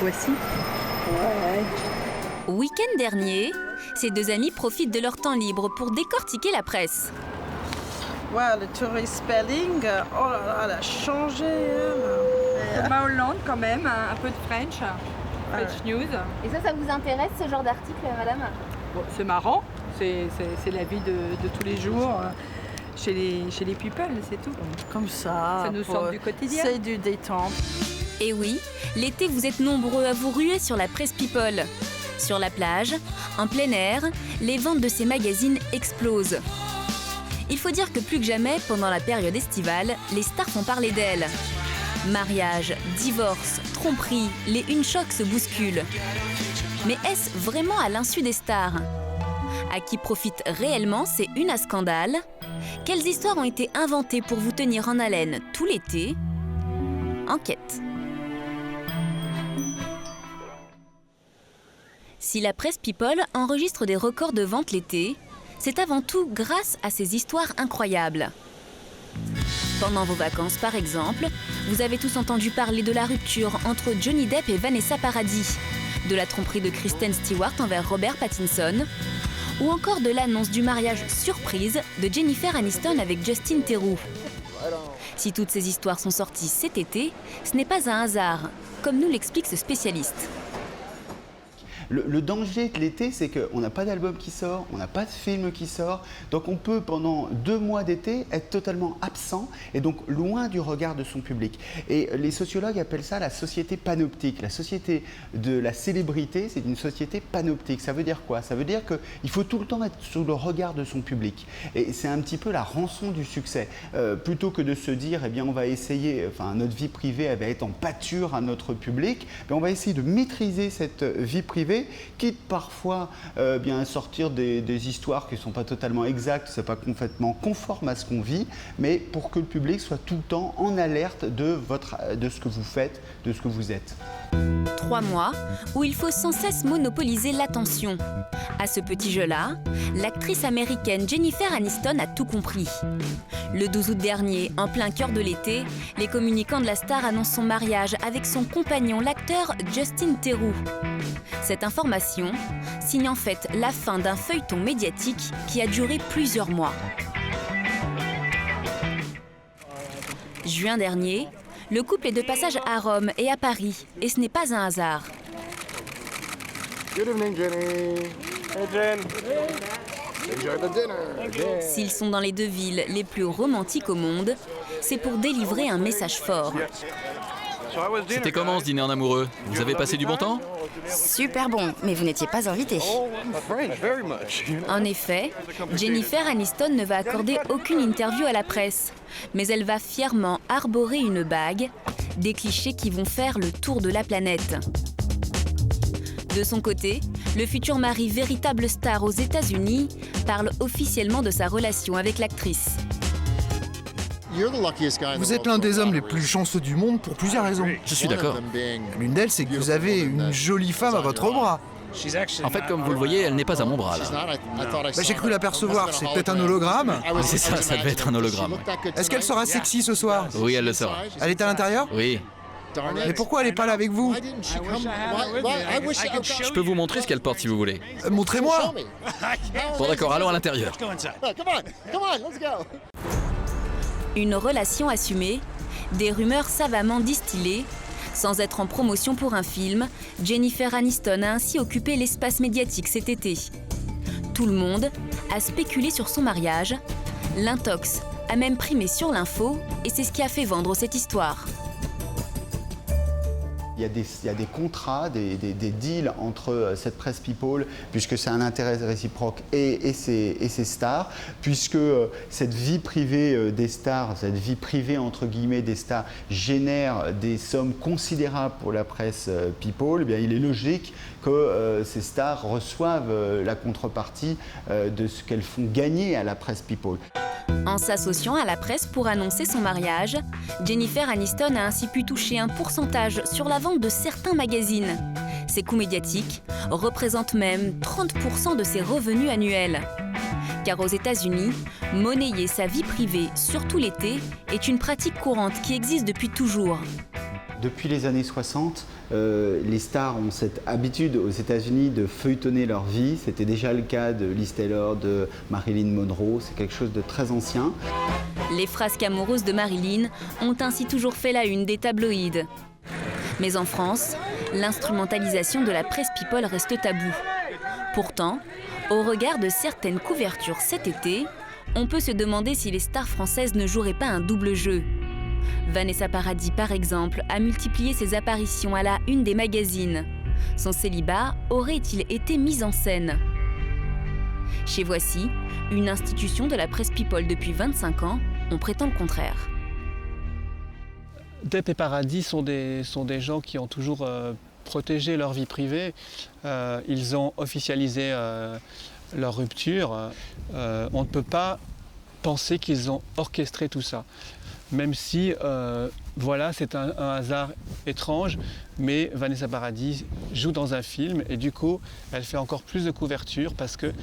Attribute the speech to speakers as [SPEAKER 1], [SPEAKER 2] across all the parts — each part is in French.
[SPEAKER 1] Voici.
[SPEAKER 2] Week-end dernier, ces deux amis profitent de leur temps libre pour décortiquer la presse.
[SPEAKER 3] Ouais, le tourist spelling, oh là là, elle a changé.
[SPEAKER 1] Thomas Hollande quand même, un peu de French news.
[SPEAKER 2] Et ça vous intéresse ce genre d'article, madame?
[SPEAKER 1] Bon, c'est marrant, c'est la vie de tous les jours chez les people, c'est tout.
[SPEAKER 3] Comme ça.
[SPEAKER 1] Ça nous sort du quotidien.
[SPEAKER 3] C'est du détente.
[SPEAKER 2] Et oui, l'été vous êtes nombreux à vous ruer sur la presse people. Sur la plage, en plein air, les ventes de ces magazines explosent. Il faut dire que plus que jamais, pendant la période estivale, les stars font parler d'elles. Mariage, divorce, tromperie, les une choc se bousculent. Mais est-ce vraiment à l'insu des stars? À qui profitent réellement ces une à scandale? Quelles histoires ont été inventées pour vous tenir en haleine tout l'été? Enquête. Si la presse people enregistre des records de vente l'été, c'est avant tout grâce à ces histoires incroyables. Pendant vos vacances, par exemple, vous avez tous entendu parler de la rupture entre Johnny Depp et Vanessa Paradis, de la tromperie de Kristen Stewart envers Robert Pattinson, ou encore de l'annonce du mariage surprise de Jennifer Aniston avec Justin Theroux. Si toutes ces histoires sont sorties cet été, ce n'est pas un hasard, comme nous l'explique ce spécialiste.
[SPEAKER 4] Le danger de l'été, c'est qu'on n'a pas d'album qui sort, on n'a pas de film qui sort, donc on peut pendant 2 mois d'été être totalement absent et donc loin du regard de son public. Et les sociologues appellent ça la société panoptique. La société de la célébrité, c'est une société panoptique. Ça veut dire quoi? Ça veut dire qu'il faut tout le temps être sous le regard de son public. Et c'est un petit peu la rançon du succès. Plutôt que de se dire, eh bien, on va essayer, enfin, notre vie privée, elle va être en pâture à notre public, mais on va essayer de maîtriser cette vie privée, quitte parfois bien à sortir des histoires qui ne sont pas totalement exactes, c'est pas complètement conforme à ce qu'on vit, mais pour que le public soit tout le temps en alerte de ce que vous faites, de ce que vous êtes.
[SPEAKER 2] 3 mois où il faut sans cesse monopoliser l'attention. À ce petit jeu-là, l'actrice américaine Jennifer Aniston a tout compris. Le 12 août dernier, en plein cœur de l'été, les communicants de la star annoncent son mariage avec son compagnon, l'acteur Justin Theroux. Cette information signe en fait la fin d'un feuilleton médiatique qui a duré plusieurs mois. Juin dernier, le couple est de passage à Rome et à Paris, et ce n'est pas un hasard.
[SPEAKER 5] Good evening, Jenny. Hey, Jen. Enjoy the dinner.
[SPEAKER 2] S'ils sont dans les deux villes les plus romantiques au monde, c'est pour délivrer un message fort.
[SPEAKER 6] C'était comment ce dîner en amoureux? Vous avez passé du bon temps?
[SPEAKER 7] Super bon, mais vous n'étiez pas invité.
[SPEAKER 2] En effet, Jennifer Aniston ne va accorder aucune interview à la presse, mais elle va fièrement arborer une bague, des clichés qui vont faire le tour de la planète. De son côté, le futur mari, véritable star aux États-Unis, parle officiellement de sa relation avec l'actrice.
[SPEAKER 8] Vous êtes l'un des hommes les plus chanceux du monde pour plusieurs raisons.
[SPEAKER 6] Je suis d'accord.
[SPEAKER 8] L'une d'elles, c'est que vous avez une jolie femme à votre bras.
[SPEAKER 6] En fait, comme vous le voyez, elle n'est pas à mon bras, là.
[SPEAKER 8] J'ai cru l'apercevoir, c'est peut-être un hologramme.
[SPEAKER 6] C'est ça, ça devait être un hologramme.
[SPEAKER 8] Est-ce qu'elle sera sexy ce soir?
[SPEAKER 6] Oui, elle le sera.
[SPEAKER 8] Elle est à l'intérieur?
[SPEAKER 6] Oui.
[SPEAKER 8] Mais pourquoi elle n'est pas là avec vous?
[SPEAKER 6] Je peux vous montrer ce qu'elle porte si vous voulez.
[SPEAKER 8] Montrez-moi.
[SPEAKER 6] Bon d'accord, allons à l'intérieur.
[SPEAKER 2] Une relation assumée, des rumeurs savamment distillées. Sans être en promotion pour un film, Jennifer Aniston a ainsi occupé l'espace médiatique cet été. Tout le monde a spéculé sur son mariage. L'intox a même primé sur l'info et c'est ce qui a fait vendre cette histoire.
[SPEAKER 4] Il y a des contrats, des deals entre cette presse people, puisque c'est un intérêt réciproque, et ces stars, puisque cette vie privée des stars, cette vie privée entre guillemets des stars, génère des sommes considérables pour la presse people. Eh bien, il est logique que ces stars reçoivent la contrepartie de ce qu'elles font gagner à la presse people.
[SPEAKER 2] En s'associant à la presse pour annoncer son mariage, Jennifer Aniston a ainsi pu toucher un pourcentage sur la vente de certains magazines. Ces coûts médiatiques représentent même 30% de ses revenus annuels. Car aux États-Unis, monnayer sa vie privée, surtout l'été, est une pratique courante qui existe depuis toujours.
[SPEAKER 4] Depuis les années 60, les stars ont cette habitude aux États-Unis de feuilletonner leur vie. C'était déjà le cas de Liz Taylor, de Marilyn Monroe. C'est quelque chose de très ancien.
[SPEAKER 2] Les frasques amoureuses de Marilyn ont ainsi toujours fait la une des tabloïds. Mais en France, l'instrumentalisation de la presse people reste tabou. Pourtant, au regard de certaines couvertures cet été, on peut se demander si les stars françaises ne joueraient pas un double jeu. Vanessa Paradis, par exemple, a multiplié ses apparitions à la une des magazines. Son célibat aurait-il été mis en scène? Chez Voici, une institution de la presse people depuis 25 ans, on prétend le contraire.
[SPEAKER 9] Depp et Paradis sont des gens qui ont toujours protégé leur vie privée. Ils ont officialisé leur rupture. On ne peut pas penser qu'ils ont orchestré tout ça. Même si, voilà, c'est un hasard étrange, mais Vanessa Paradis joue dans un film et du coup, elle fait encore plus de couverture parce que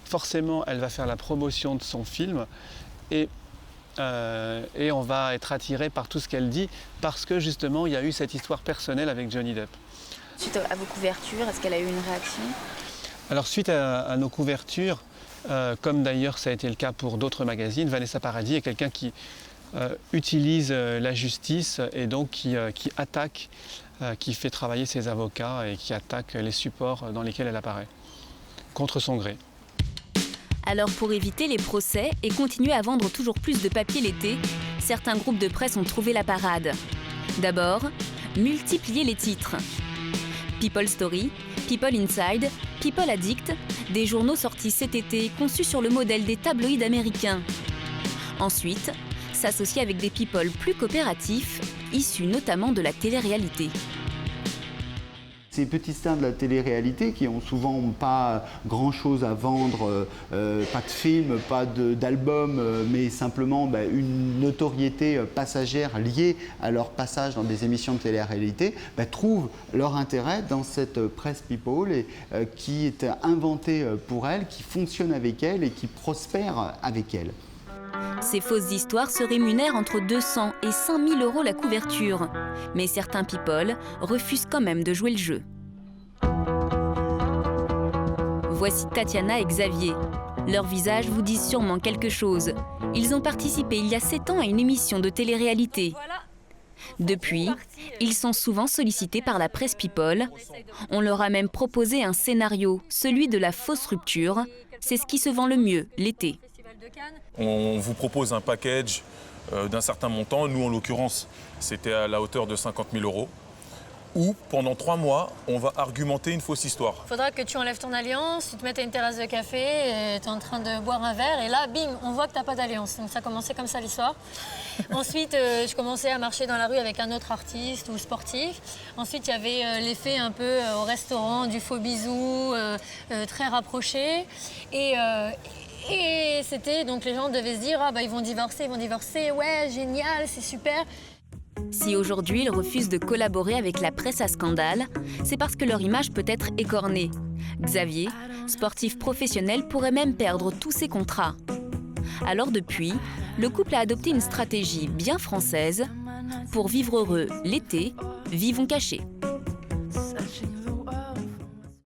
[SPEAKER 9] forcément, elle va faire la promotion de son film et on va être attiré par tout ce qu'elle dit parce que justement, il y a eu cette histoire personnelle avec Johnny Depp.
[SPEAKER 2] Suite à vos couvertures, est-ce qu'elle a eu une réaction?
[SPEAKER 9] Alors, suite à nos couvertures, comme d'ailleurs ça a été le cas pour d'autres magazines, Vanessa Paradis est quelqu'un qui utilise la justice et donc qui attaque, qui fait travailler ses avocats et qui attaque les supports dans lesquels elle apparaît, contre son gré.
[SPEAKER 2] Alors pour éviter les procès et continuer à vendre toujours plus de papier l'été, certains groupes de presse ont trouvé la parade. D'abord, multiplier les titres. People Story, People Inside, People Addict, des journaux sortis cet été conçus sur le modèle des tabloïds américains. Ensuite, s'associer avec des people plus coopératifs, issus notamment de la télé-réalité.
[SPEAKER 4] Ces petits stars de la télé-réalité qui ont souvent pas grand-chose à vendre, pas de film, pas d'album, mais simplement une notoriété passagère liée à leur passage dans des émissions de télé-réalité, trouvent leur intérêt dans cette presse people et qui est inventée pour elles, qui fonctionne avec elles et qui prospère avec elles.
[SPEAKER 2] Ces fausses histoires se rémunèrent entre 200 et 5 000 € la couverture. Mais certains people refusent quand même de jouer le jeu. Voici Tatiana et Xavier. Leurs visages vous disent sûrement quelque chose. Ils ont participé il y a 7 ans à une émission de télé-réalité. Depuis, ils sont souvent sollicités par la presse people. On leur a même proposé un scénario, celui de la fausse rupture. C'est ce qui se vend le mieux l'été.
[SPEAKER 10] On vous propose un package d'un certain montant. Nous, en l'occurrence, c'était à la hauteur de 50 000 €. Où, pendant 3 mois, on va argumenter une fausse histoire.
[SPEAKER 11] Il faudra que tu enlèves ton alliance, tu te mettes à une terrasse de café, tu es en train de boire un verre, et là, bim, on voit que tu n'as pas d'alliance. Donc ça a commencé comme ça l'histoire. Ensuite, je commençais à marcher dans la rue avec un autre artiste ou sportif. Ensuite, il y avait l'effet un peu au restaurant, du faux bisou, très rapproché. Et c'était, donc les gens devaient se dire, ah bah ils vont divorcer, ouais, génial, c'est super.
[SPEAKER 2] Si aujourd'hui ils refusent de collaborer avec la presse à scandale, c'est parce que leur image peut être écornée. Xavier, sportif professionnel, pourrait même perdre tous ses contrats. Alors depuis, le couple a adopté une stratégie bien française. Pour vivre heureux l'été, vivons cachés.